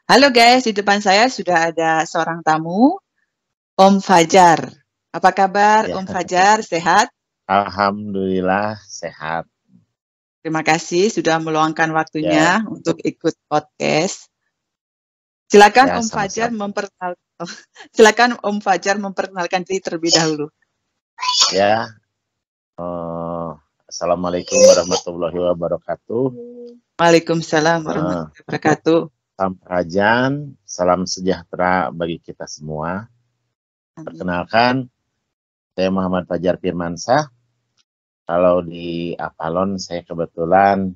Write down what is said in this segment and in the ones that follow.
Halo guys, di depan saya sudah ada seorang tamu, Om Fajar. Apa kabar Ya, Om Fajar? Sehat? alhamdulillah sehat. Terima kasih sudah meluangkan Ya, waktunya untuk ikut podcast. Silakan ya Om Fajar sama-sama. silakan Om Fajar memperkenalkan diri terlebih dahulu. Ya, Assalamualaikum warahmatullahi wabarakatuh. Waalaikumsalam Eh, warahmatullahi wabarakatuh. Salam kerajaan, salam sejahtera bagi kita semua. Amin. Perkenalkan, saya Muhammad Fajar Firmansyah. Kalau di Apalon saya kebetulan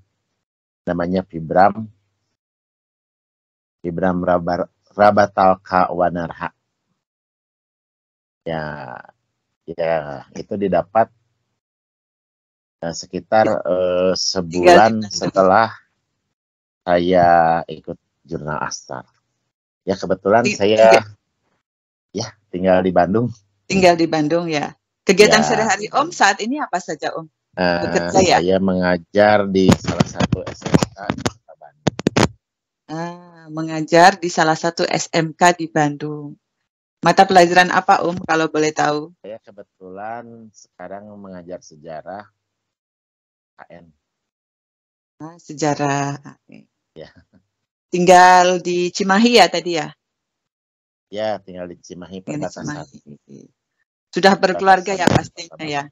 namanya Fibram Rabatalka Wanarha. Ya, itu didapat sekitar sebulan setelah saya ikut Jurnal Astar. Ya kebetulan saya tinggal di Bandung. Tinggal di Bandung ya. Kegiatan Ya. sehari-hari Om saat ini apa saja Om? Bekerja ya? Saya mengajar di salah satu SMK di Kota Bandung. Mengajar di salah satu SMK di Bandung. Mata pelajaran apa Om kalau boleh tahu? Saya kebetulan sekarang mengajar sejarah KN. Sejarah. Ya. Tinggal di Cimahi ya tadi ya? Ya, tinggal di Cimahi perbatasan. Sudah berkeluarga ya pastinya ya?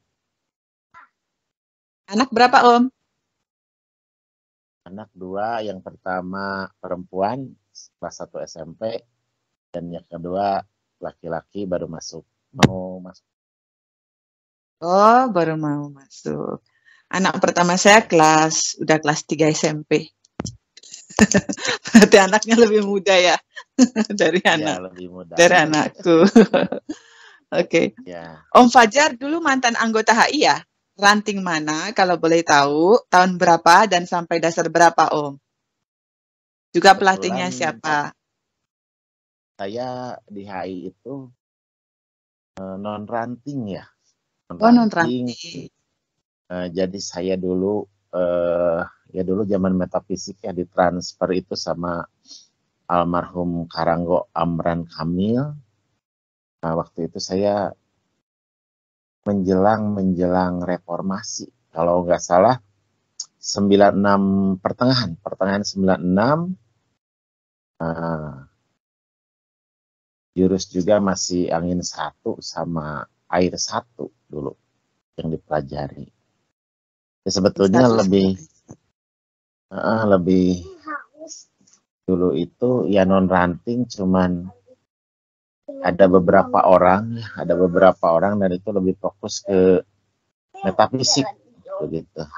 Anak berapa Om? Anak 2, yang pertama perempuan kelas 1 SMP dan yang kedua laki-laki baru mau masuk. Oh, baru mau masuk. Anak pertama saya udah kelas 3 SMP. Berarti anaknya lebih muda ya dari Lebih muda. dari anakku. Oke. Ya. Om Fajar dulu mantan anggota HI ya? Ranting mana kalau boleh tahu? Tahun berapa dan sampai dasar berapa Om? Juga pelatihnya siapa? Saya di HI itu non ranting ya. Non ranting. Jadi saya dulu zaman metafisik ya ditransfer itu sama almarhum Karanggo Amran Kamil. Nah, waktu itu saya menjelang reformasi. Kalau nggak salah 96 pertengahan 96. Jurus juga masih angin 1 sama air 1 dulu yang dipelajari. Ya, sebetulnya lebih dulu itu ya non ranting, cuman ada beberapa orang dan itu lebih fokus ke metafisik begitu.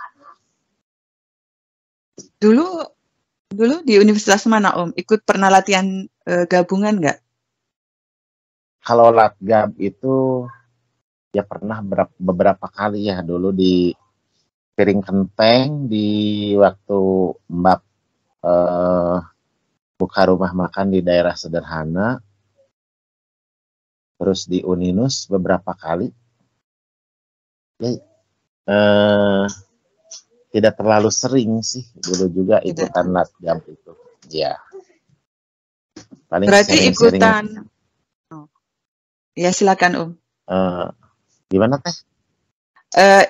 Dulu di universitas mana Om? Ikut pernah latihan gabungan nggak? Kalau latgab itu ya pernah beberapa kali ya, dulu di Piring Kenteng di waktu Mbak buka rumah makan di daerah sederhana, terus di Uninus beberapa kali. Ya, tidak terlalu sering sih dulu juga ikutan latgab itu. Ya. Paling berarti ikutan. Ya silakan Om. Gimana Teh?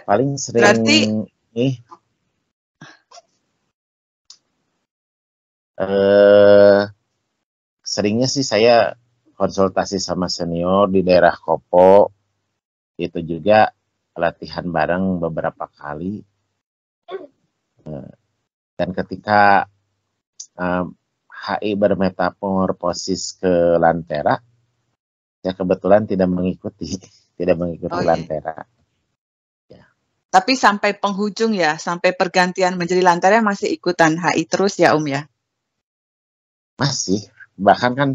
Paling sering berarti seringnya sih saya konsultasi sama senior di daerah Kopo, itu juga latihan bareng beberapa kali. Dan ketika HI bermetamorfosis ke Lantera, saya kebetulan tidak mengikuti Lantera. Ya. Tapi sampai penghujung ya, sampai pergantian menjadi Lantera masih ikutan HI terus ya Om ya? Masih, bahkan kan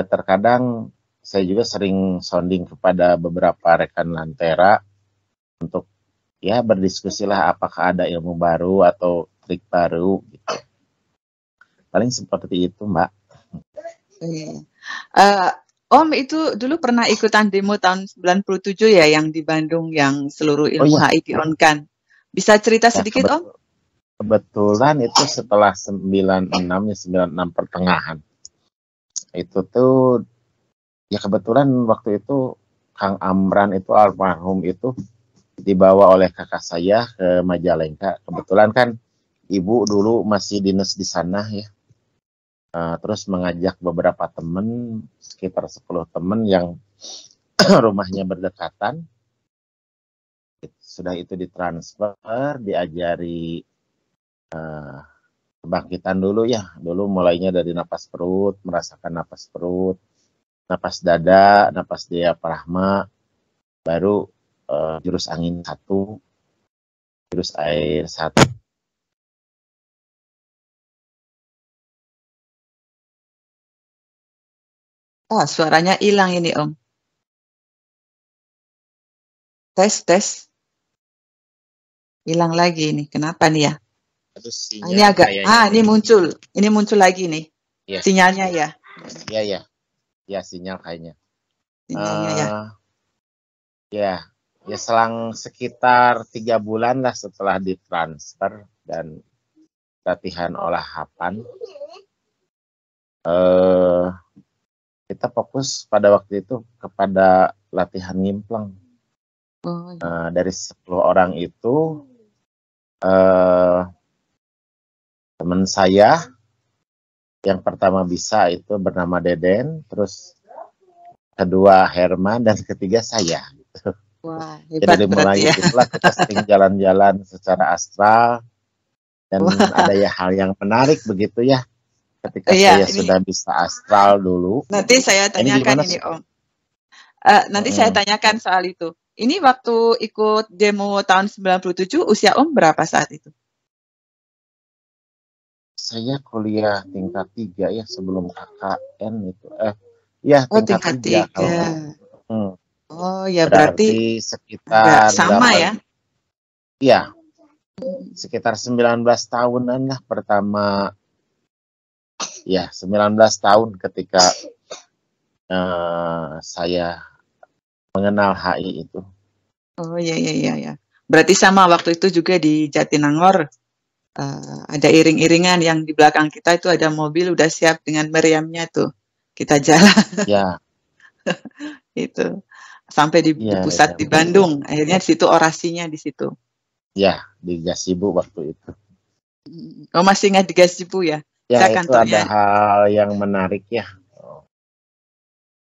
terkadang saya juga sering sounding kepada beberapa rekan Lantera untuk ya berdiskusilah apakah ada ilmu baru atau trik baru gitu. Paling seperti itu Mbak. Om itu dulu pernah ikutan demo tahun 97 ya yang di Bandung yang seluruh ilmu HI di-on-kan. Bisa cerita sedikit Om? Kebetulan itu setelah 96 pertengahan. Itu tuh ya kebetulan waktu itu Kang Amran itu almarhum itu dibawa oleh kakak saya ke Majalengka. Kebetulan kan ibu dulu masih dinas di sana ya. Terus mengajak beberapa teman, sekitar 10 teman yang rumahnya berdekatan. Sudah itu ditransfer, diajari kebangkitan dulu ya. Dulu mulainya dari napas perut, merasakan napas perut, napas dada, napas diafragma, baru jurus angin 1, jurus air 1. Suaranya hilang ini Om. Tes. Hilang lagi ini. Kenapa nih ya? Ini agak, ini muncul lagi nih. Ya. Sinyalnya ya. Ya sinyal kayaknya. Sinyalnya ya selang sekitar 3 bulan lah setelah ditransfer dan latihan olahapan. Kita fokus pada waktu itu kepada latihan ngimplang. Dari 10 orang itu teman saya yang pertama bisa itu bernama Deden, terus kedua Herman, dan ketiga saya. Gitu. Wah, hebat. Jadi mulai itulah kita sering jalan-jalan secara astral, dan ada ya hal yang menarik begitu ya. Ketika saya sudah bisa astral dulu. Nanti saya tanyakan ini Om. Nanti saya tanyakan soal itu. Ini waktu ikut demo tahun 97, usia Om berapa saat itu? Saya kuliah tingkat 3 ya, sebelum KKN itu. Tingkat 3. Oh ya, berarti sekitar sama 8, ya? Iya. Sekitar 19 tahunan lah pertama. Ya, 19 tahun ketika saya mengenal HI itu. Oh iya. Berarti sama waktu itu juga di Jatinangor. Ada iring-iringan yang di belakang kita itu ada mobil udah siap dengan meriamnya tuh. Kita jalan. Ya. Itu. Sampai di pusat di Bandung. Akhirnya di situ orasinya di situ. Ya, di Gasibu waktu itu. Oh, masih ingat di Gasibu ya? Ya, itu ada hal yang menarik ya.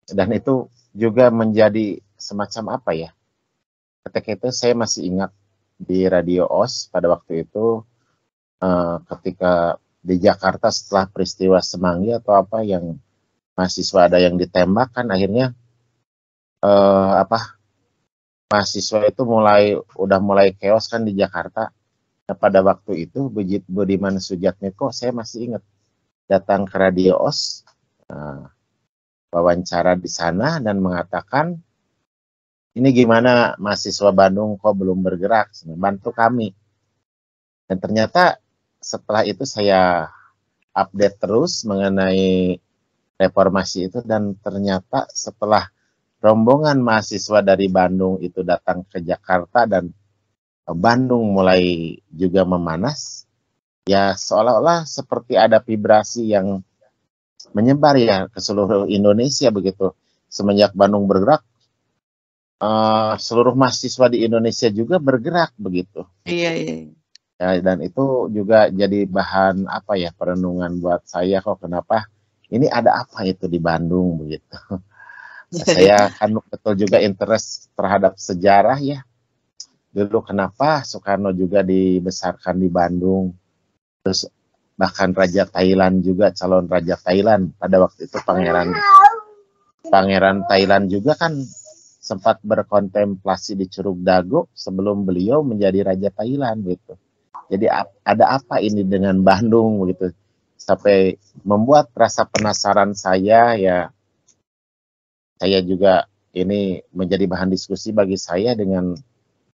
Dan itu juga menjadi semacam apa ya? Ketika itu saya masih ingat di Radio OS pada waktu itu, ketika di Jakarta setelah peristiwa Semanggi atau apa yang mahasiswa ada yang ditembak, kan akhirnya mahasiswa itu udah mulai chaos kan di Jakarta. Nah, pada waktu itu Budiman Sujatmiko, saya masih ingat, datang ke Radio OS, wawancara di sana dan mengatakan, ini gimana mahasiswa Bandung kok belum bergerak, bantu kami. Dan ternyata setelah itu saya update terus mengenai reformasi itu, dan ternyata setelah rombongan mahasiswa dari Bandung itu datang ke Jakarta dan Bandung mulai juga memanas, ya seolah-olah seperti ada vibrasi yang menyebar ya ke seluruh Indonesia begitu. Semenjak Bandung bergerak, seluruh mahasiswa di Indonesia juga bergerak begitu. Iya. Ya, dan itu juga jadi bahan perenungan buat saya, kok kenapa ini ada apa itu di Bandung begitu. Saya kan betul juga interest terhadap sejarah ya. Dulu kenapa Soekarno juga dibesarkan di Bandung. Terus bahkan Raja Thailand juga, calon Raja Thailand pada waktu itu Pangeran Thailand juga kan sempat berkontemplasi di Curug Dago sebelum beliau menjadi Raja Thailand gitu. Jadi ada apa ini dengan Bandung begitu, sampai membuat rasa penasaran saya ya. Saya juga ini menjadi bahan diskusi bagi saya dengan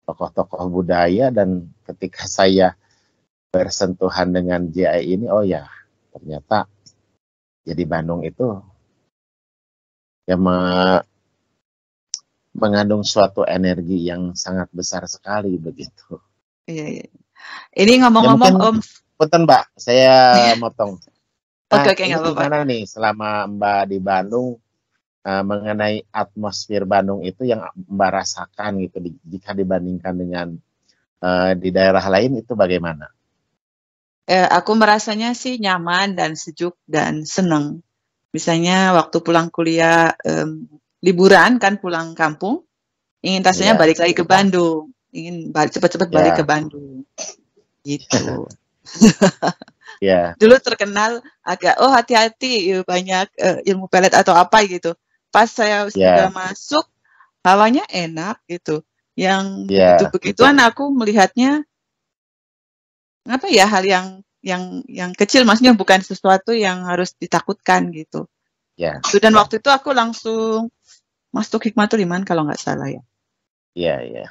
tokoh-tokoh budaya, dan ketika saya bersentuhan dengan JI ini, oh ya ternyata jadi Bandung itu ya mengandung suatu energi yang sangat besar sekali begitu. Iya. Ini ngomong-ngomong Om. Punten Mbak, saya motong. Oke, Nah, oke, ini nggak apa-apa. gimana nih selama Mbak di Bandung, mengenai atmosfer Bandung itu yang Mbak rasakan gitu, jika dibandingkan dengan di daerah lain itu bagaimana? Aku merasanya sih nyaman dan sejuk dan seneng. Misalnya waktu pulang kuliah, liburan kan pulang kampung, ingin rasanya Iya, balik lagi ke Bandung, ingin cepat-cepat balik ke ya, Bandung, gitu. ya, Dulu terkenal agak, oh hati-hati banyak ilmu pelet atau apa gitu. Pas saya sudah ya, masuk, hawanya enak gitu. Yang ya, begitu-begituan aku melihatnya apa ya hal yang kecil, maksudnya bukan sesuatu yang harus ditakutkan gitu. ya, Dan waktu itu aku langsung masuk Hikmatul Iman kalau nggak salah ya. ya, ya,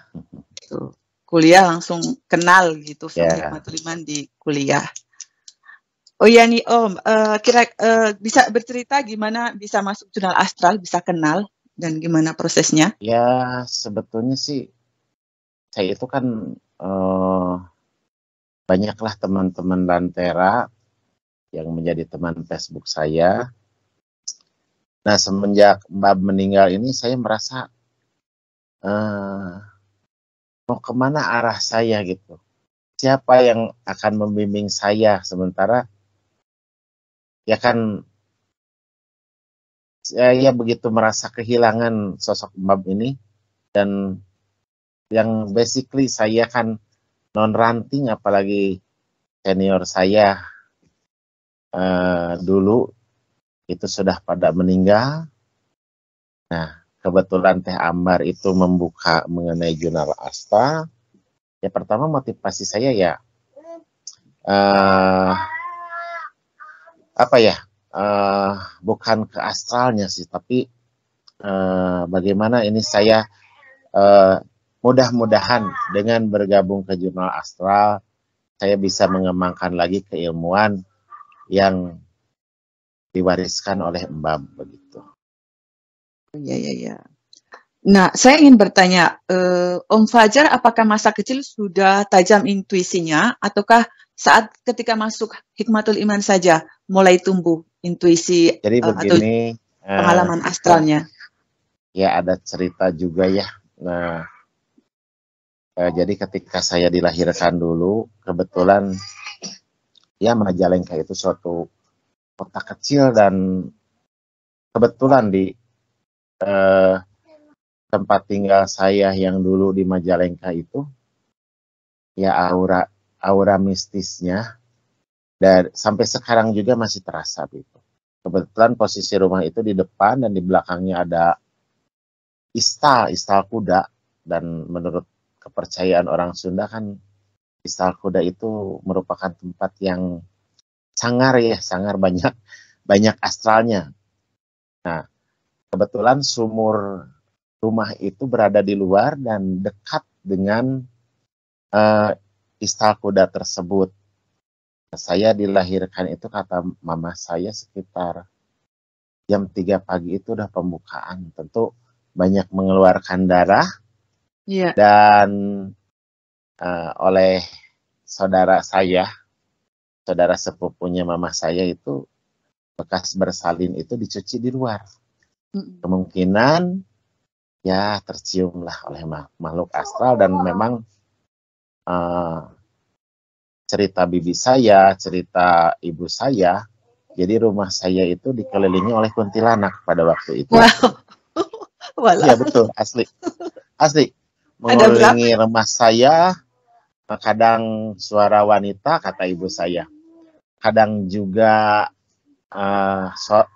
Tuh. Kuliah langsung kenal gitu sama ya, Hikmatul Iman di kuliah. Oh iya nih Om, bisa bercerita gimana bisa masuk jurnal astral, bisa kenal dan gimana prosesnya? ya. Sebetulnya sih saya itu kan eh, banyaklah teman-teman Lantera yang menjadi teman Facebook saya. Nah, semenjak Mbak meninggal ini saya merasa eh, mau kemana arah saya gitu. Siapa yang akan membimbing saya sementara ya kan saya begitu merasa kehilangan sosok Mbak ini, dan yang basically saya kan non ranting, apalagi senior saya dulu itu sudah pada meninggal. Nah, kebetulan Teh Ambar itu membuka mengenai jurnal Asta. Ya pertama motivasi saya ya eh, apa ya, bukan ke astralnya sih, tapi bagaimana ini saya eh, mudah-mudahan dengan bergabung ke jurnal astral saya bisa mengembangkan lagi keilmuan yang diwariskan oleh Mbak begitu. Iya, iya, iya. Nah, saya ingin bertanya, Om Fajar, apakah masa kecil sudah tajam intuisinya, ataukah saat ketika masuk Hikmatul Iman saja mulai tumbuh intuisi Jadi atau begini, eh, pengalaman astralnya? ya ada cerita juga ya. Nah, jadi ketika saya dilahirkan dulu, kebetulan ya Majalengka itu suatu kota kecil, dan kebetulan di eh, tempat tinggal saya yang dulu di Majalengka itu ya aura aura mistisnya dan sampai sekarang juga masih terasa gitu. Kebetulan posisi rumah itu di depan dan di belakangnya ada istal kuda, dan menurut kepercayaan orang Sunda kan istal kuda itu merupakan tempat yang sangar ya, sangar, banyak banyak astralnya. Nah, kebetulan sumur rumah itu berada di luar dan dekat dengan uh, istal kuda tersebut. Saya dilahirkan itu kata mama saya sekitar jam 3 pagi itu udah pembukaan. Tentu banyak mengeluarkan darah, Iya. dan oleh saudara saya, saudara sepupunya mama saya itu bekas bersalin itu dicuci di luar. Kemungkinan ya tercium lah oleh makhluk astral, dan memang cerita bibi saya, cerita ibu saya, jadi rumah saya itu dikelilingi oleh kuntilanak pada waktu itu. Wow, Iya walah. betul, asli, asli Ada berapa? mengelilingi rumah saya. Kadang suara wanita kata ibu saya, kadang juga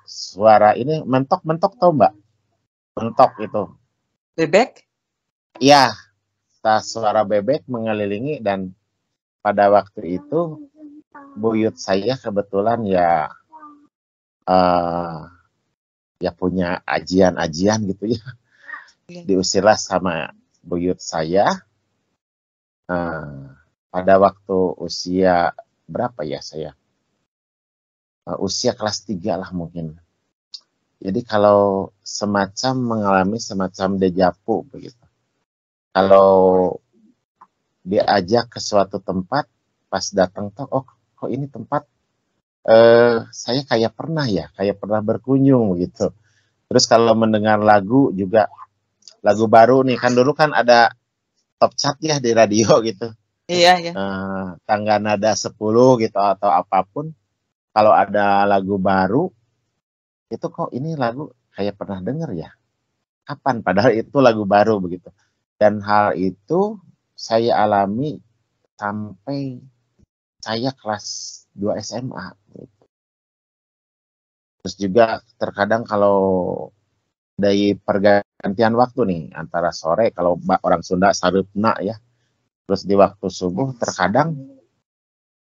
suara ini mentok-mentok, tau Mbak? Mentok itu. Bebek? Iya, suara bebek mengelilingi, dan pada waktu itu buyut saya kebetulan ya ya punya ajian-ajian gitu ya. Diusirlah sama buyut saya pada waktu usia berapa ya saya? Usia kelas 3 lah mungkin. Jadi kalau semacam mengalami semacam dejavu begitu. Kalau diajak ke suatu tempat, pas datang tuh, oh kok ini tempat saya kayak pernah berkunjung gitu. Terus kalau mendengar lagu juga, lagu baru nih, kan dulu kan ada top chart ya di radio gitu. Iya, iya. Tangga nada 10 gitu atau apapun. Kalau ada lagu baru, itu kok ini lagu kayak pernah denger ya. Kapan? Padahal itu lagu baru begitu. Dan hal itu saya alami sampai saya kelas 2 SMA. Gitu. Terus juga terkadang kalau dari pergantian waktu nih, antara sore, kalau orang Sunda sarupna ya, terus di waktu subuh, terkadang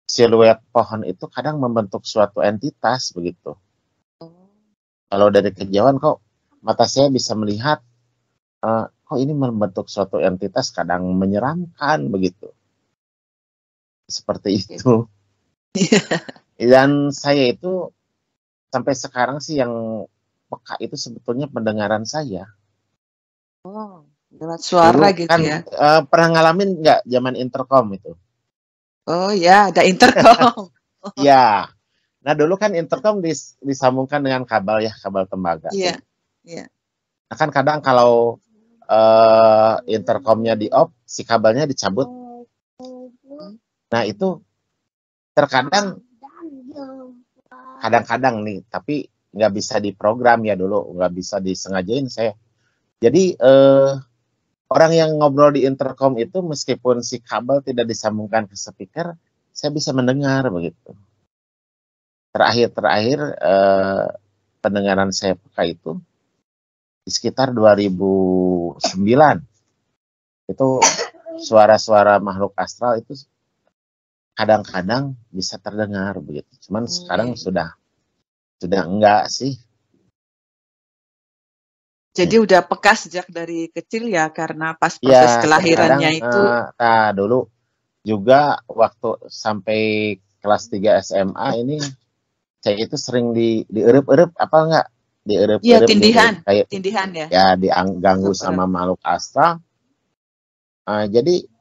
siluet pohon itu kadang membentuk suatu entitas begitu. Kalau dari kejauhan kok mata saya bisa melihat kok ini membentuk suatu entitas, kadang menyeramkan begitu. Seperti itu. Dan saya itu sampai sekarang sih yang peka itu sebetulnya pendengaran saya. Oh, lewat suara Dulu gitu kan ya. pernah ngalamin nggak zaman intercom itu? Oh ya, ada intercom. Ya. Nah dulu kan intercom disambungkan dengan kabel ya, kabel tembaga. Iya, iya. Nah kan kadang kalau intercomnya di off, si kabelnya dicabut. Nah itu terkadang, kadang-kadang nih, tapi nggak bisa diprogram ya dulu, nggak bisa disengajain saya. Jadi orang yang ngobrol di intercom itu meskipun si kabel tidak disambungkan ke speaker, saya bisa mendengar begitu. Terakhir pendengaran saya peka itu di sekitar 2009. Itu suara-suara makhluk astral itu kadang-kadang bisa terdengar begitu. Cuman sekarang sudah enggak sih. Jadi udah peka sejak dari kecil ya, karena pas Ya, proses kelahirannya itu. Nah dulu juga waktu sampai kelas 3 SMA ini, saya itu sering dieueup-eueup apa enggak? Dieueup-eueup Iya, gitu, kayak tindihan ya. ya diganggu sama makhluk astral. Jadi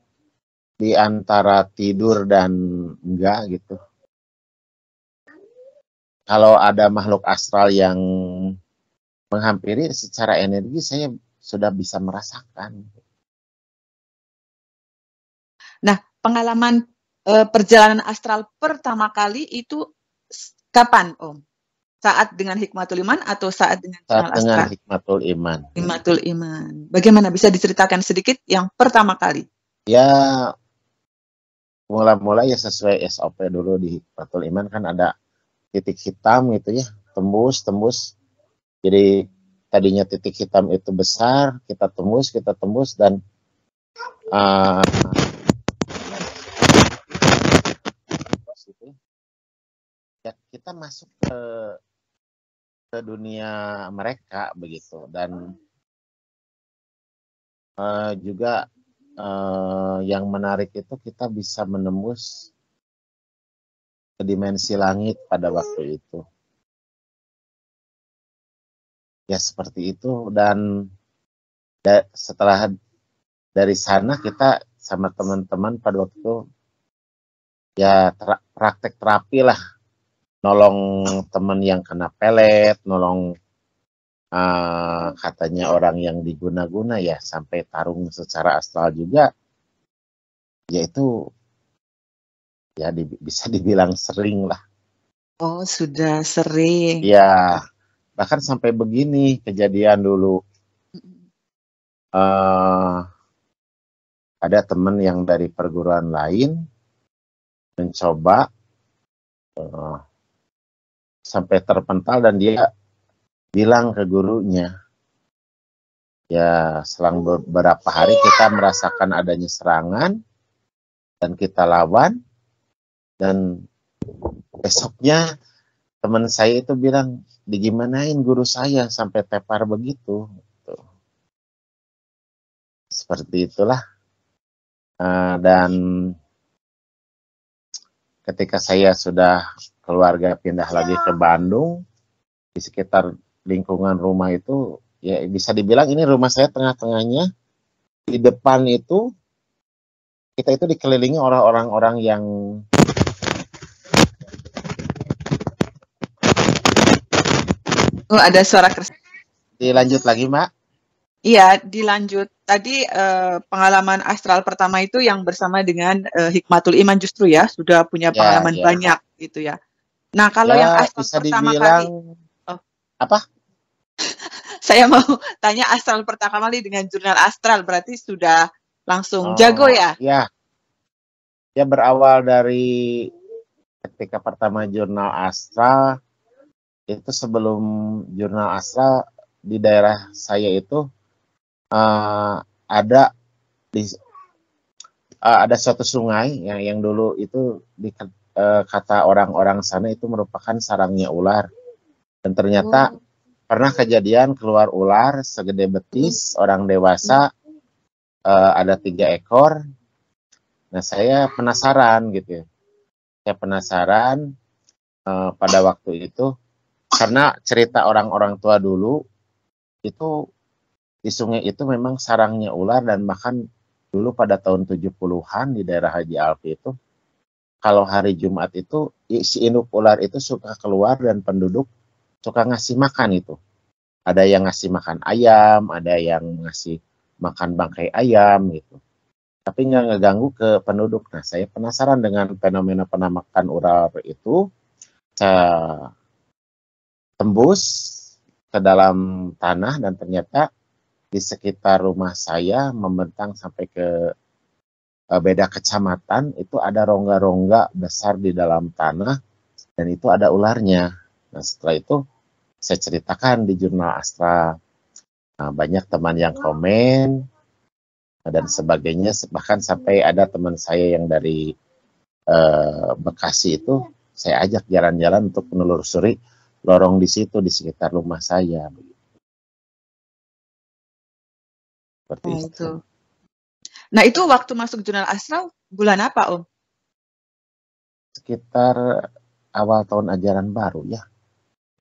di antara tidur dan enggak gitu. Kalau ada makhluk astral yang menghampiri secara energi, saya sudah bisa merasakan. Nah, pengalaman perjalanan astral pertama kali itu kapan, Om? Saat dengan Hikmatul Iman atau saat dengan Saat kenal dengan astral? Hikmatul Iman. Hikmatul Iman. Bagaimana, bisa diceritakan sedikit yang pertama kali? Ya, mula-mula ya sesuai SOP dulu di Hikmatul Iman, kan ada titik hitam gitu ya, tembus. Jadi tadinya titik hitam itu besar, kita tembus dan ya kita masuk ke dunia mereka begitu. Dan juga yang menarik itu kita bisa menembus ke dimensi langit pada waktu itu. Ya seperti itu. Dan setelah dari sana kita sama teman-teman pada waktu itu ya praktek terapi lah, nolong teman yang kena pelet, nolong katanya orang yang diguna-guna ya, sampai tarung secara astral juga, yaitu ya bisa dibilang sering lah. Oh, sudah sering. Ya, bahkan sampai begini kejadian dulu. Ada teman yang dari perguruan lain mencoba sampai terpental, dan dia bilang ke gurunya, ya selang beberapa hari kita merasakan adanya serangan dan kita lawan, dan besoknya teman saya itu bilang, digimanain guru saya sampai tepar begitu. Seperti itulah. Dan ketika saya sudah keluarga pindah lagi ke Bandung, di sekitar lingkungan rumah itu, ya bisa dibilang ini rumah saya tengah-tengahnya. Di depan itu, kita itu dikelilingi orang-orang yang Oh, ada suara keras. Dilanjut lagi, Mbak. Iya, dilanjut. Tadi pengalaman astral pertama itu yang bersama dengan Hikmatul Iman justru ya, sudah punya Ya, pengalaman ya. banyak gitu ya. Nah, kalau yang Ya, astral bisa pertama kali, dibilang oh, apa? saya mau tanya astral pertama kali dengan jurnal astral, berarti sudah langsung jago Oh, ya? ya. Ya berawal dari ketika pertama jurnal astral, itu sebelum jurnal astral di daerah saya itu ada di ada suatu sungai yang dulu itu kata orang-orang sana itu merupakan sarangnya ular, dan ternyata Oh, pernah kejadian keluar ular segede betis orang dewasa, ada 3 ekor. Nah, saya penasaran gitu ya. Saya penasaran pada waktu itu karena cerita orang-orang tua dulu itu di sungai itu memang sarangnya ular, dan bahkan dulu pada tahun 70-an di daerah Haji Alfi itu kalau hari Jumat itu si induk ular itu suka keluar dan penduduk suka ngasih makan itu. Ada yang ngasih makan ayam, ada yang ngasih makan bangkai ayam gitu. Tapi nggak ngeganggu ke penduduk. Nah, saya penasaran dengan fenomena penampakan ular itu. Saya tembus ke dalam tanah dan ternyata di sekitar rumah saya membentang sampai ke beda kecamatan itu ada rongga-rongga besar di dalam tanah dan itu ada ularnya. Nah, setelah itu saya ceritakan di jurnal astral. Nah, banyak teman yang komen dan sebagainya, bahkan sampai ada teman saya yang dari Bekasi itu saya ajak jalan-jalan untuk menelusuri lorong di situ di sekitar rumah saya. Seperti nah itu. itu. Nah, itu waktu masuk jurnal astral bulan apa, Om? Sekitar awal tahun ajaran baru ya.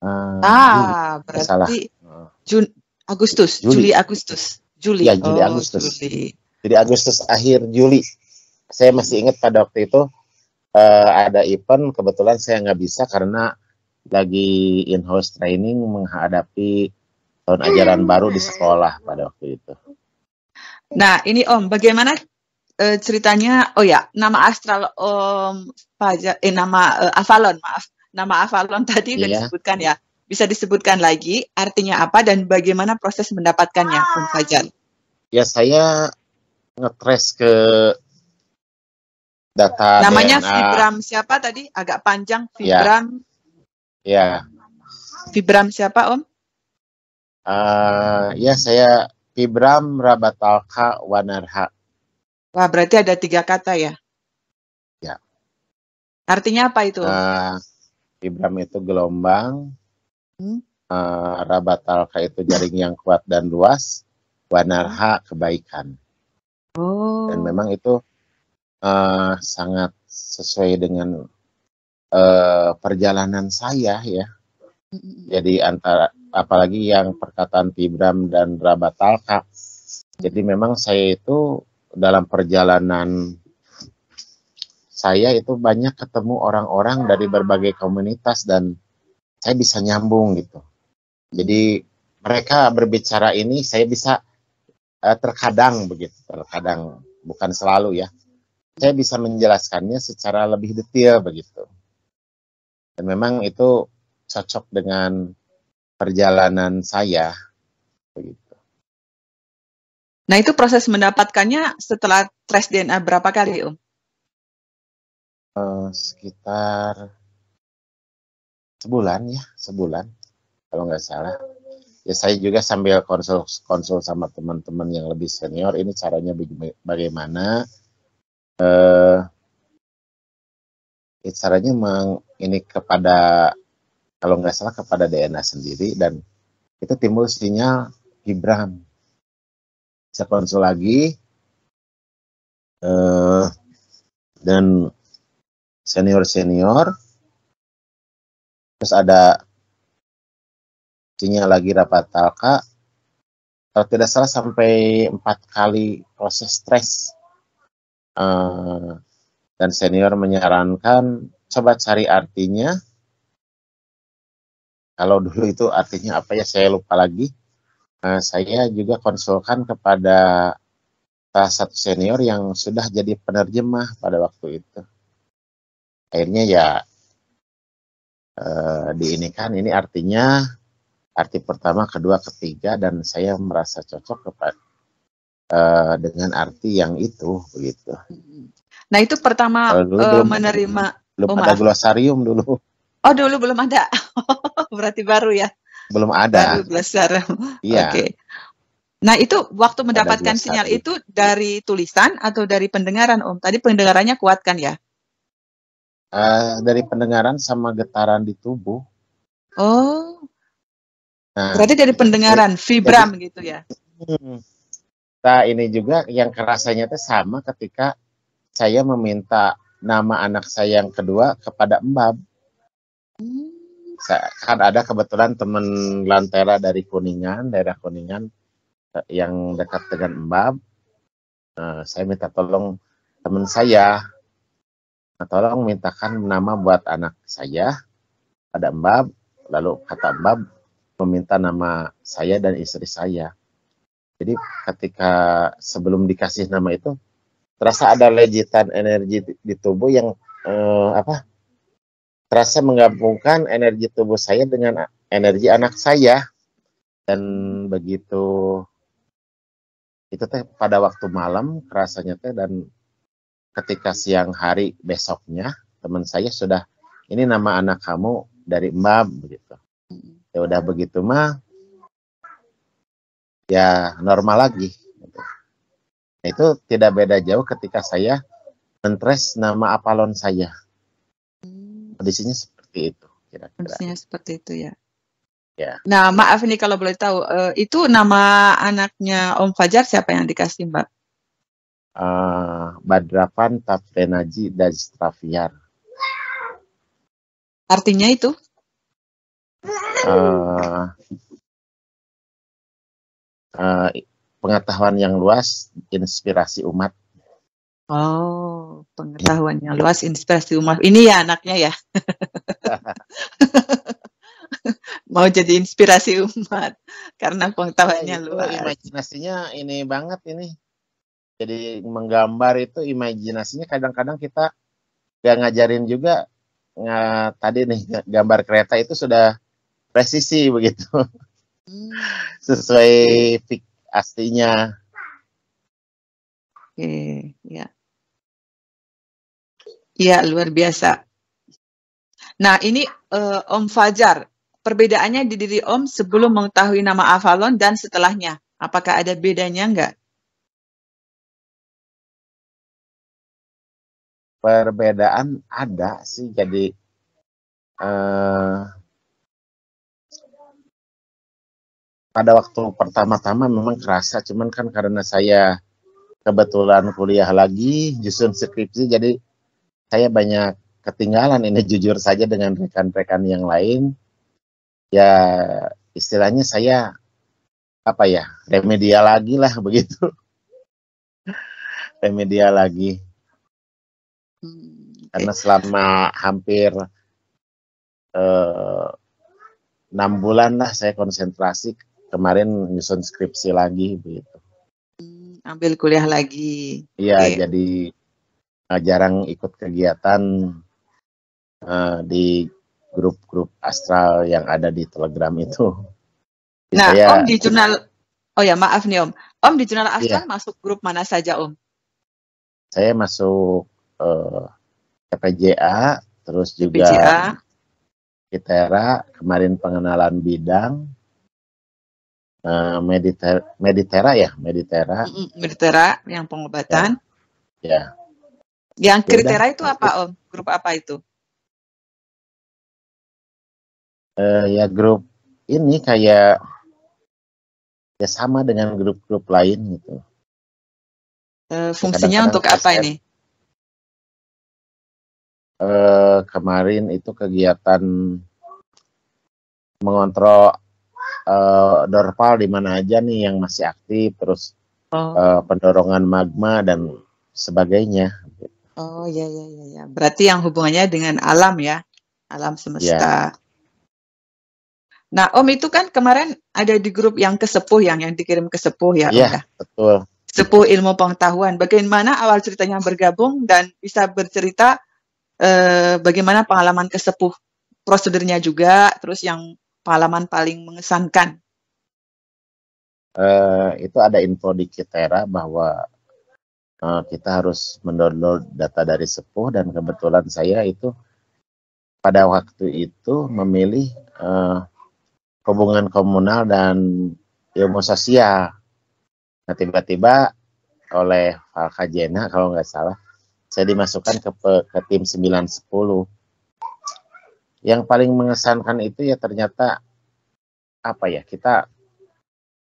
Juli, tidak salah. Berarti Agustus, Juli. Juli Agustus. Juli. Ya, Juli Oh, Agustus. Juli. Jadi Agustus akhir Juli. Saya masih ingat pada waktu itu ada event, kebetulan saya nggak bisa karena lagi in-house training menghadapi tahun ajaran baru di sekolah pada waktu itu. Nah, ini Om, bagaimana ceritanya? Oh ya, nama astral Om Fajar, nama Avalon, maaf. Nama Avalon tadi udah Iya. disebutkan ya. Bisa disebutkan lagi artinya apa dan bagaimana proses mendapatkannya, Om Fajar? Ya, saya ngetrace ke data Namanya DNA. Vibram siapa tadi? Agak panjang, Ya, Vibram. ya. Vibram siapa, Om? Ya, saya Vibram Rabatalka Wanarha. Wah, berarti ada 3 kata ya. Ya. Artinya apa itu, Om? Vibram itu gelombang, Hmm? Rabatalka itu jaring yang kuat dan luas, Wanarha kebaikan. Dan Oh. memang itu sangat sesuai dengan perjalanan saya ya. Jadi antara apalagi yang perkataan Vibram dan Rabatalka. Jadi memang saya itu dalam perjalanan saya itu banyak ketemu orang-orang dari berbagai komunitas dan saya bisa nyambung gitu. Jadi mereka berbicara ini saya bisa terkadang begitu, terkadang bukan selalu ya. Saya bisa menjelaskannya secara lebih detail begitu. Dan memang itu cocok dengan perjalanan saya begitu. Nah, itu proses mendapatkannya setelah tes DNA berapa kali, Om? Sekitar sebulan ya, sebulan kalau nggak salah. Ya saya juga sambil konsul sama teman-teman yang lebih senior, ini caranya bagaimana. Caranya ini kepada, kalau nggak salah kepada DNA sendiri, dan itu timbul sinyal Vibram. Saya konsul lagi dan senior, terus ada sinyal lagi Rabatalka. Kalau tidak salah sampai 4 kali proses stres. Dan senior menyarankan coba cari artinya, Kalau dulu itu artinya apa ya, saya lupa lagi. Saya juga konsulkan kepada salah satu senior yang sudah jadi penerjemah pada waktu itu. Akhirnya ya diinikan, ini artinya arti pertama, kedua, ketiga, dan saya merasa cocok kepada dengan arti yang itu begitu. Nah itu pertama dulu menerima. belum Oh ada maaf. glosarium dulu. Oh dulu belum ada. Berarti baru ya. Belum ada. Baru glosarium. Iya. Oke. Nah itu waktu Ada mendapatkan sinyal glosarium. itu dari tulisan atau dari pendengaran Om? Tadi pendengarannya kuat kan ya? Dari pendengaran sama getaran di tubuh. Oh. Nah, Berarti dari pendengaran, vibram gitu ya? Nah ini juga yang kerasanya itu sama ketika saya meminta nama anak saya yang kedua kepada Mbab. Kan ada kebetulan teman Lantera dari Kuningan, daerah Kuningan yang dekat dengan Mbab. Saya minta tolong teman saya, tolong mintakan nama buat anak saya pada Mbab. Lalu kata Mbab meminta nama saya dan istri saya. Jadi ketika sebelum dikasih nama itu, terasa ada lejitan energi di tubuh yang terasa menggabungkan energi tubuh saya dengan energi anak saya. Dan begitu itu teh pada waktu malam kerasanya teh, dan ketika siang hari besoknya teman saya sudah, ini nama anak kamu dari Mbak begitu. Ya udah begitu mah ya normal lagi. Nah, itu tidak beda jauh ketika saya mentres nama apalon saya. Kondisinya seperti itu kira-kira. Kondisinya seperti itu ya. Ya. Nah, maaf ini kalau boleh tahu, itu nama anaknya Om Fajar siapa yang dikasih, Mbak? Badrapan Taptenaji Dajstraviar. Artinya itu? Pengetahuan yang luas, inspirasi umat. Oh, pengetahuan yang luas, inspirasi umat. Ini ya anaknya ya? Mau jadi inspirasi umat karena pengetahuannya luas. Imajinasinya ini banget ini. Jadi menggambar itu imajinasinya kadang-kadang kita gak ngajarin juga. Tadi nih gambar kereta itu sudah presisi begitu. Sesuai aslinya. Oke, ya. Iya, luar biasa. Nah, ini Om Fajar, perbedaannya di diri Om sebelum mengetahui nama Avalon dan setelahnya. Apakah ada bedanya enggak? Perbedaan ada sih, jadi pada waktu pertama-tama memang kerasa, cuman kan karena saya kebetulan kuliah lagi, justru skripsi, jadi saya banyak ketinggalan ini jujur saja dengan rekan-rekan yang lain. Ya istilahnya saya remedial lagi lah begitu. Remedial lagi. Karena selama hampir 6 bulan lah saya konsentrasi, kemarin nyusun skripsi lagi begitu. Ambil kuliah lagi. Iya, jadi jarang ikut kegiatan di grup-grup astral yang ada di Telegram itu. Nah, Om di jurnal, oh ya maaf nih Om, Om di jurnal astral masuk grup mana saja Om? Saya masuk PPJA, terus juga Meditera, kemarin pengenalan bidang, Meditera yang pengobatan. Ya. Yang kriteria itu apa Om? Grup apa itu? Ya grup ini kayak ya sama dengan grup-grup lain gitu. Fungsinya untuk apa ini? Kemarin itu kegiatan mengontrol dorpal di mana aja nih yang masih aktif, terus pendorongan magma dan sebagainya. Oh ya. Berarti yang hubungannya dengan alam ya, alam semesta. Nah, Om itu kan kemarin ada di grup yang kesepuh yang dikirim ke sepuh ya, Om Iya, ya. betul. Sepuh ilmu pengetahuan. Bagaimana awal ceritanya bergabung dan bisa bercerita bagaimana pengalaman kesepuh, prosedurnya juga, terus yang pengalaman paling mengesankan. Itu ada info di Kitera bahwa kita harus mendownload data dari sepuh, dan kebetulan saya itu pada waktu itu memilih hubungan komunal dan ilmu sosial. Nah, tiba-tiba oleh Falka Jena kalau nggak salah, saya dimasukkan ke tim 910. Yang paling mengesankan itu ya ternyata apa ya, kita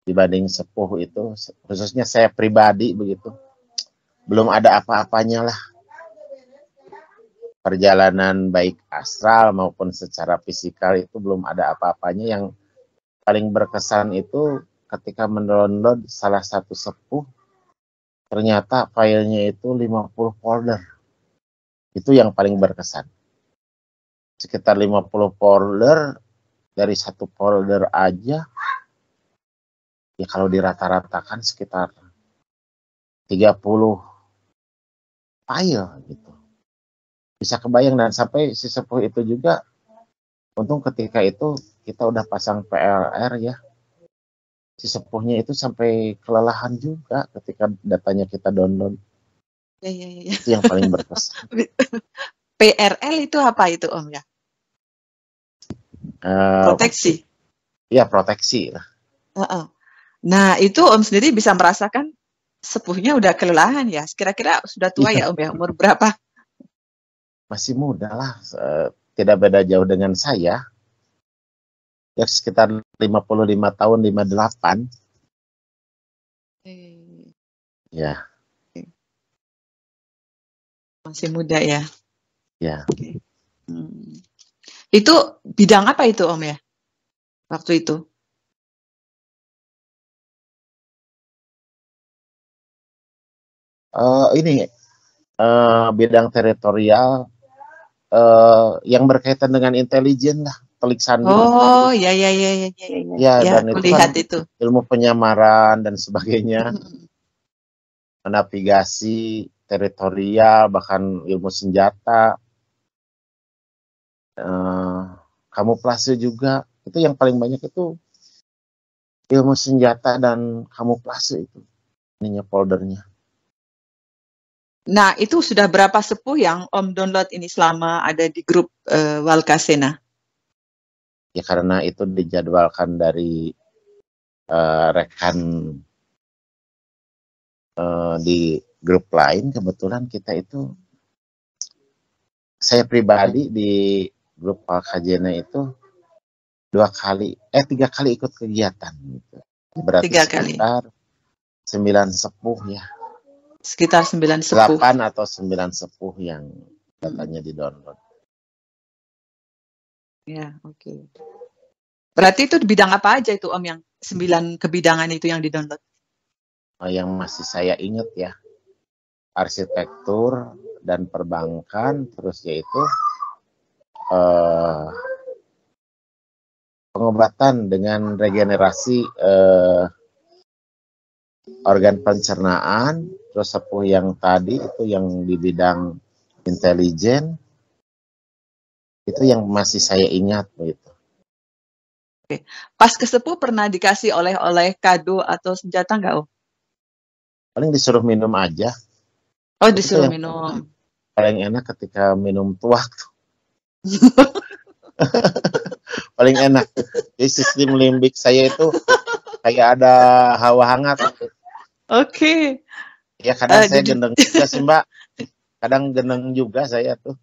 dibanding sepuh itu, khususnya saya pribadi begitu, belum ada apa-apanya lah. Perjalanan baik astral maupun secara fisikal itu belum ada apa-apanya. Yang paling berkesan itu ketika mendownload salah satu sepuh, ternyata filenya itu 50 folder. Itu yang paling berkesan. Sekitar 50 folder, dari satu folder aja, ya kalau dirata-ratakan sekitar 30 file gitu. Bisa kebayang, dan sampai si sepuh itu juga, untung ketika itu kita udah pasang PLR ya, si sepuhnya itu sampai kelelahan juga ketika datanya kita download. Ya. Itu yang paling berkesan. PRL itu apa itu, Om ya? Proteksi. Ya, proteksi lah. Nah, itu Om sendiri bisa merasakan sepuhnya udah kelelahan ya. Kira-kira sudah tua ya, Om ya? Umur berapa? Masih muda lah, tidak beda jauh dengan saya. Ya sekitar 55 tahun, 58. Ya. Masih muda ya. Ya. Itu bidang apa itu, Om ya? Waktu itu. Ini bidang teritorial yang berkaitan dengan intelijen lah, telik sandi. Oh, ya. Ya, dan aku itu lihat kan itu. ilmu penyamaran dan sebagainya, navigasi teritorial, bahkan ilmu senjata, kamuflase juga. Itu yang paling banyak itu ilmu senjata dan kamuflase itu ininya foldernya. Nah, itu sudah berapa sepuh yang Om download ini selama ada di grup Walkasena? Ya karena itu dijadwalkan dari rekan di grup lain, kebetulan kita itu, saya pribadi di grup Walkajena itu 3 kali ikut kegiatan gitu. Berarti 3 kali. sekitar 9 sepuh ya. Sekitar 9 sepuh. 8 atau 9 sepuh yang datanya di download. Ya, oke. Berarti itu bidang apa aja itu, Om, yang 9 kebidangan itu yang di download? Yang masih saya ingat ya, arsitektur dan perbankan, terus yaitu pengobatan dengan regenerasi organ pencernaan, terus sepuh yang tadi itu yang di bidang intelijen, itu yang masih saya ingat begitu. Oke. Pas ke sepuh pernah dikasih oleh-oleh kado atau senjata nggak, Om? Paling disuruh minum aja. Oh, itu disuruh minum. Paling enak ketika minum tuak tuh. Paling enak. Jadi sistem limbik saya itu kayak ada hawa hangat. Oke. Ya kadang saya gendeng juga sih, Mbak. Kadang gendeng juga saya tuh.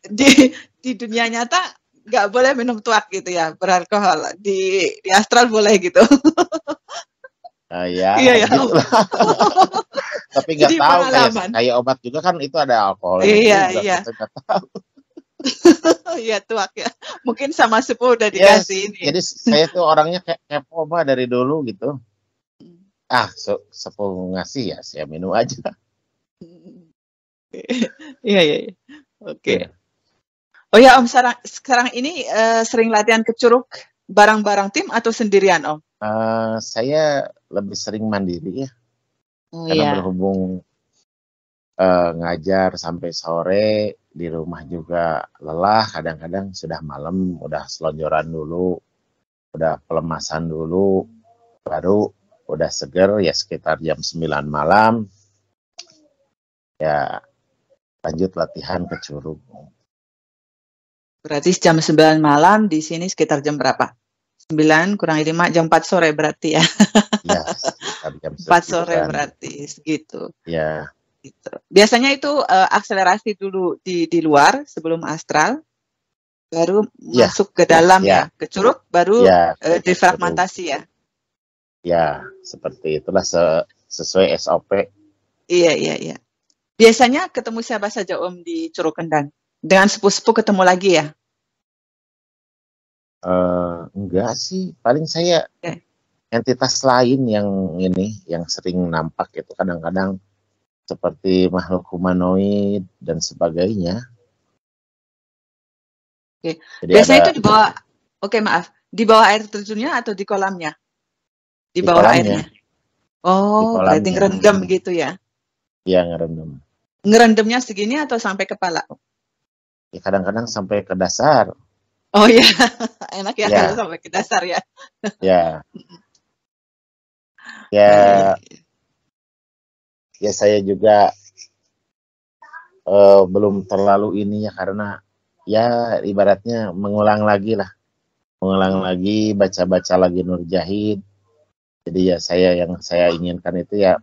Di dunia nyata nggak boleh minum tuak gitu ya, beralkohol. Di astral boleh gitu. Ya, Iya. gitu lah. Tapi nggak tahu, kayak obat juga kan itu ada alkoholnya juga. Iya. Kita nggak tahu. Iya, tuak ya. Mungkin sama sepuh udah dikasih ini. Jadi saya tuh orangnya kepo Mbak dari dulu gitu. Sepuh ngasih ya saya minum aja. Iya. Oke. Oh ya Om, sekarang ini sering latihan ke Curug bareng-bareng tim atau sendirian Om? Saya lebih sering mandiri ya, Oh karena ya. berhubung ngajar sampai sore, di rumah juga lelah, kadang-kadang sudah malam, udah selonjoran dulu, udah pelemasan dulu, baru udah seger ya sekitar jam 9 malam, ya lanjut latihan ke Curug. Berarti jam 9 malam, di sini sekitar jam berapa? 9 kurangi 5, jam 4 sore berarti ya. Ya, sekitar jam 4 sore segituan. berarti, segitu. Ya, Gitu. Biasanya itu akselerasi dulu di luar sebelum astral, baru ya, masuk ke dalam ya, ya, ke Curug, baru ya, ke Curug. defragmentasi ya. Ya, seperti itulah sesuai SOP. Iya, iya, iya. Biasanya ketemu siapa saja Om di Curug Kendang? Dengan sepuh-sepuh ketemu lagi ya? Enggak sih, paling saya Oke. entitas lain yang sering nampak itu kadang-kadang seperti makhluk humanoid dan sebagainya. Oke. Jadi Biasanya ada itu di bawah, oke maaf, di bawah air terjunnya atau di kolamnya? Di di bawah kolamnya, airnya. di Oh, berarti kolamnya ngerendam gitu ya. yang ngerendam. Ngerendamnya segini atau sampai kepala? Ya, kadang-kadang sampai ke dasar. Oh ya, enak ya kalau Ya, sampai ke dasar ya. ya, Iya, iya. ya, ya saya juga belum terlalu ini ya karena ya ibaratnya mengulang lagi lah, mengulang lagi, baca-baca lagi Nurjahid. Jadi ya yang saya inginkan itu ya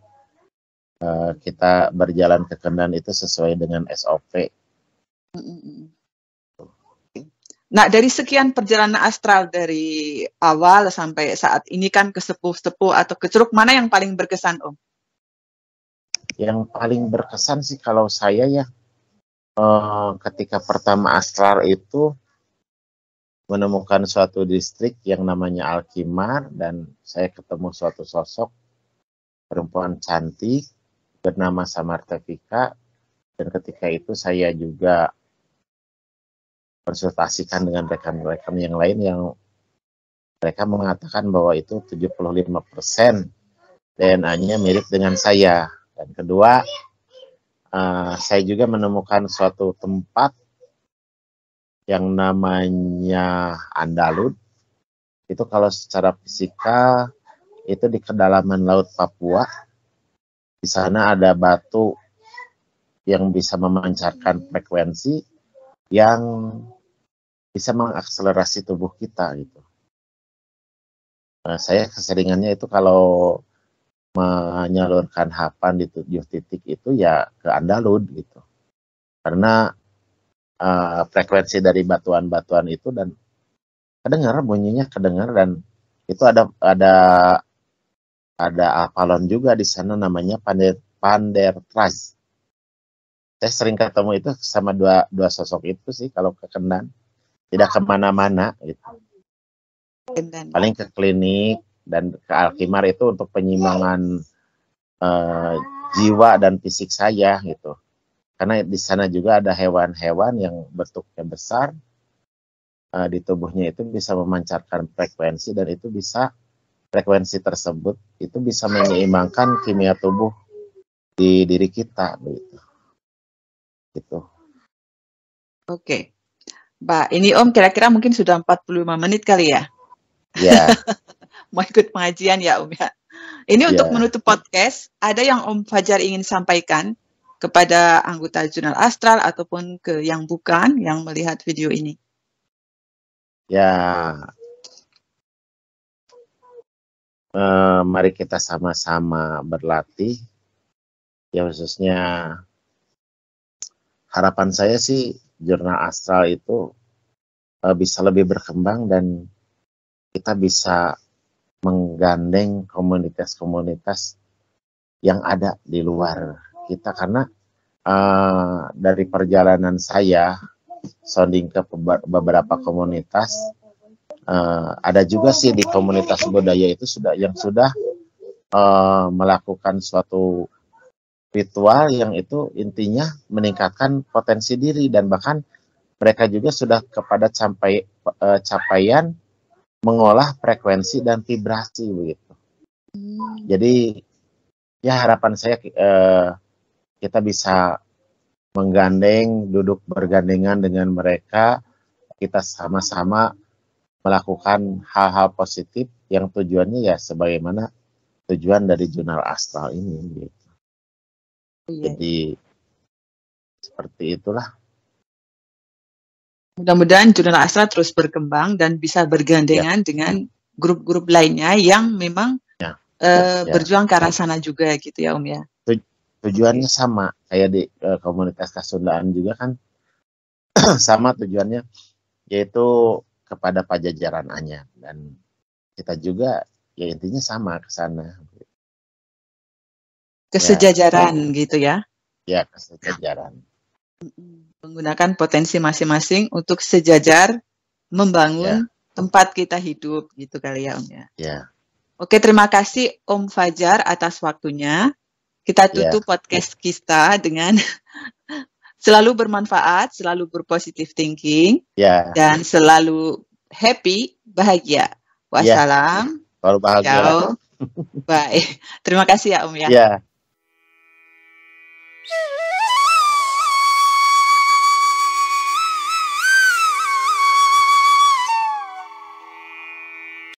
kita berjalan ke Kendan itu sesuai dengan SOP. Nah, dari sekian perjalanan astral dari awal sampai saat ini kan ke sepuh-sepuh atau ke Curug, mana yang paling berkesan, Om? Yang paling berkesan sih kalau saya ya ketika pertama astral itu menemukan suatu distrik yang namanya Alkimar dan saya ketemu suatu sosok perempuan cantik bernama Samartevika dan ketika itu saya juga konsultasikan dengan rekan-rekan yang lain yang mereka mengatakan bahwa itu 75% DNA-nya mirip dengan saya. Dan kedua, saya juga menemukan suatu tempat yang namanya Andalud. Itu kalau secara fisika itu di kedalaman Laut Papua. Di sana ada batu yang bisa memancarkan frekuensi yang bisa mengakselerasi tubuh kita gitu. Saya keseringannya itu kalau menyalurkan hapan di 7 titik itu ya ke Andalud gitu. Karena frekuensi dari batuan-batuan itu dan bunyinya kedengar dan itu ada Avalon juga di sana namanya Pandertras. Saya sering ketemu itu sama dua sosok itu sih kalau ke Kendan. Tidak kemana-mana gitu. Paling ke klinik dan ke Alkimar itu untuk penyimbangan jiwa dan fisik saya gitu. Karena di sana juga ada hewan-hewan yang bentuknya besar di tubuhnya itu bisa memancarkan frekuensi dan itu bisa frekuensi tersebut itu bisa menyeimbangkan kimia tubuh di diri kita gitu. Gitu. Oke. Mbak, ini Om kira-kira mungkin sudah 45 menit kali ya? Ya. Mau ikut pengajian ya Om ya? Ini untuk Ya. menutup podcast, ada yang Om Fajar ingin sampaikan kepada anggota Jurnal Astral ataupun ke yang bukan yang melihat video ini? Ya. Mari kita sama-sama berlatih. Ya khususnya harapan saya sih Jurnal Astral itu bisa lebih berkembang dan kita bisa menggandeng komunitas-komunitas yang ada di luar kita karena dari perjalanan saya sounding ke beberapa komunitas ada juga sih di komunitas budaya itu sudah melakukan suatu ritual yang itu intinya meningkatkan potensi diri dan bahkan mereka juga sudah kepada capaian mengolah frekuensi dan vibrasi begitu. Jadi ya harapan saya kita bisa menggandeng, duduk bergandengan dengan mereka, kita sama-sama melakukan hal-hal positif yang tujuannya ya sebagaimana tujuan dari jurnal astral ini gitu. Jadi seperti itulah. Mudah-mudahan jurnal astral terus berkembang dan bisa bergandengan dengan grup-grup lainnya yang memang berjuang ke arah sana juga gitu ya Om ya. Tujuannya sama kayak di komunitas Kasundaan juga kan sama tujuannya, yaitu kepada pajajaran anyar, dan kita juga ya intinya sama ke sana. Kesejajaran gitu ya. Ya, kesejajaran. Menggunakan potensi masing-masing untuk sejajar membangun tempat kita hidup gitu kali ya Om ya. Ya. Oke, terima kasih Om Fajar atas waktunya. Kita tutup podcast kita dengan selalu bermanfaat, selalu berpositif thinking, dan selalu happy, bahagia. Wassalam. Selalu bahagia. Ciao. Bye. Terima kasih ya Om ya.